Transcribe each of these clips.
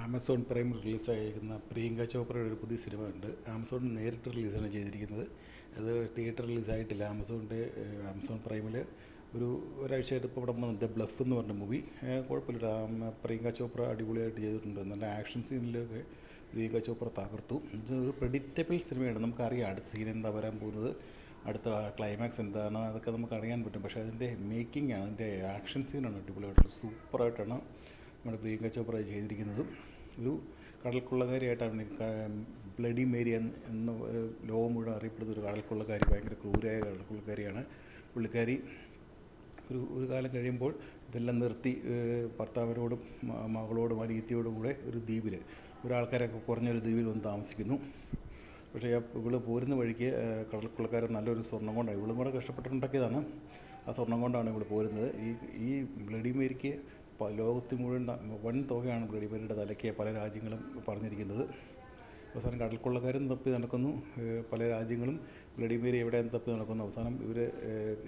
Amazon prime റിലീസായിരിക്കുന്ന Priyanka ചോപ്രയുടെ ഒരു പുതിയ cinema ഉണ്ട്. ആമസോൺ നേരിട്ട് റിലീസാണ് ചെയ്തിരിക്കുന്നത്. അത് തിയേറ്റർ റിലീസായിട്ടില്ല. ആമസോൺ പ്രൈമിൽ ഒരാഴ്ചയായിട്ട് ഇപ്പോൾ ഇവിടെ ദ ബ്ലഫ് എന്ന് പറഞ്ഞ മൂവി കുഴപ്പമില്ല. പ്രിയങ്ക ചോപ്ര അടിപൊളിയായിട്ട് ചെയ്തിട്ടുണ്ട്. നല്ല ആക്ഷൻ സീനിലൊക്കെ പ്രിയങ്ക ചോപ്ര തകർത്തു. ഒരു പ്രെഡിക്റ്റബിൾ സിനിമയാണ്. നമുക്കറിയാം അടുത്ത സീൻ എന്താ വരാൻ പോകുന്നത്, അടുത്ത ക്ലൈമാക്സ് എന്താണ്, അതൊക്കെ നമുക്ക് അറിയാൻ പറ്റും. പക്ഷേ അതിൻ്റെ മേക്കിംഗ് ആണ്, അതിൻ്റെ ആക്ഷൻ സീനാണ് അടിപൊളിയായിട്ട് സൂപ്പറായിട്ടാണ് നമ്മുടെ പ്രിയങ്ക ചോപ്ര ചെയ്തിരിക്കുന്നതും. ഒരു കടൽക്കൊള്ളക്കാരിയായിട്ടാണ് ബ്ലഡി മേരി എന്ന ഒരു ലോകം മുഴുവൻ അറിയപ്പെടുന്ന ഒരു കടൽക്കൊള്ളക്കാരി, ഭയങ്കര ക്രൂരായ കടൽക്കൊള്ളക്കാരിയാണ് പുള്ളിക്കാരി. ഒരു കാലം കഴിയുമ്പോൾ ഇതെല്ലാം നിർത്തി ഭർത്താവിനോടും മകളോടും അനിയത്തിയോടും കൂടെ ഒരു ദ്വീപിൽ, ഒരാൾക്കാരൊക്കെ കുറഞ്ഞൊരു ദ്വീപിൽ വന്ന് താമസിക്കുന്നു. പക്ഷേ ഇവള് പോരുന്ന വഴിക്ക് കടൽക്കൊള്ളക്കാരൻ നല്ലൊരു സ്വർണ്ണം കൊണ്ടാണ്, ഇവളും കൂടെ കഷ്ടപ്പെട്ടുണ്ടാക്കിയതാണ്, ആ സ്വർണ്ണം കൊണ്ടാണ് ഇവൾ പോരുന്നത്. ഈ ബ്ലഡി മേരിക്ക് ലോകത്തിൽ മുഴുവൻ വൻ തുകയാണ് ബ്ലഡി മേരിയുടെ തലയ്ക്ക് പല രാജ്യങ്ങളും പറഞ്ഞിരിക്കുന്നത്. അവസാനം കടൽക്കൊള്ളക്കാരും തപ്പി നടക്കുന്നു, പല രാജ്യങ്ങളും ബ്ലഡി മേരി എവിടെ തപ്പി നടക്കുന്നു. അവസാനം ഇവർ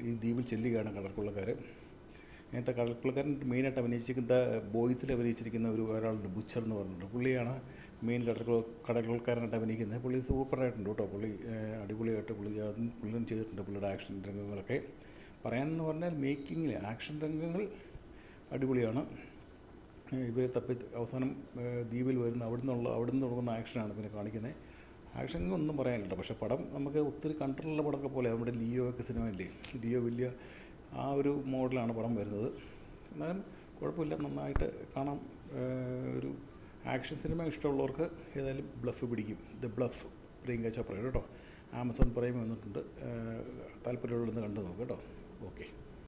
ഈ ദ്വീപിൽ ചെല്ലുകയാണ് കടൽക്കൊള്ളക്കാർ. ഇങ്ങനത്തെ കടൽക്കൊള്ളക്കാരൻ മെയിനായിട്ട് അഭിനയിച്ചിരിക്കുന്ന ബോയ്സിൽ അഭിനയിച്ചിരിക്കുന്ന ഒരാളുണ്ട്, ബുച്ചർ എന്ന് പറഞ്ഞിട്ടുണ്ട്. പുള്ളിയാണ് മെയിൻ കടൽക്കൊള്ളക്കാരനായിട്ട് അഭിനയിക്കുന്നത്. പുള്ളി സൂപ്പറായിട്ടുണ്ട് കേട്ടോ. പുള്ളി അടിപൊളിയായിട്ട് പുള്ളിയും ചെയ്തിട്ടുണ്ട്. പുള്ളിയുടെ ആക്ഷൻ രംഗങ്ങളൊക്കെ പറയാനെന്ന് പറഞ്ഞാൽ മേക്കിങ്ങിൽ ആക്ഷൻ രംഗങ്ങൾ അടിപൊളിയാണ്. ഇവരെ തപ്പി അവസാനം ദ്വീപിൽ വരുന്ന അവിടുന്ന് തുടങ്ങുന്ന ആക്ഷനാണ് പിന്നെ കാണിക്കുന്നത്. ആക്ഷൻ ഒന്നും പറയാനില്ല. പക്ഷേ പടം നമുക്ക് ഒത്തിരി കണ്ടിട്ടുള്ള പടമൊക്കെ പോലെ നമ്മുടെ ലിയോ ഒക്കെ സിനിമയില്ലേ, ലിയോ വലിയ ആ ഒരു മോഡലാണ് പടം വരുന്നത്. എന്നാലും കുഴപ്പമില്ല, നന്നായിട്ട് കാണാം. ഒരു ആക്ഷൻ സിനിമ ഇഷ്ടമുള്ളവർക്ക് ഏതായാലും ബ്ലഫ് പിടിക്കും. ദ ബ്ലഫ് പ്രിയങ്ക ചോപ്രയുടെ കേട്ടോ. ആമസോൺ പ്രൈം വന്നിട്ടുണ്ട്. താല്പര്യമുള്ളതെന്ന് കണ്ടു നോക്കും കേട്ടോ. ഓക്കെ.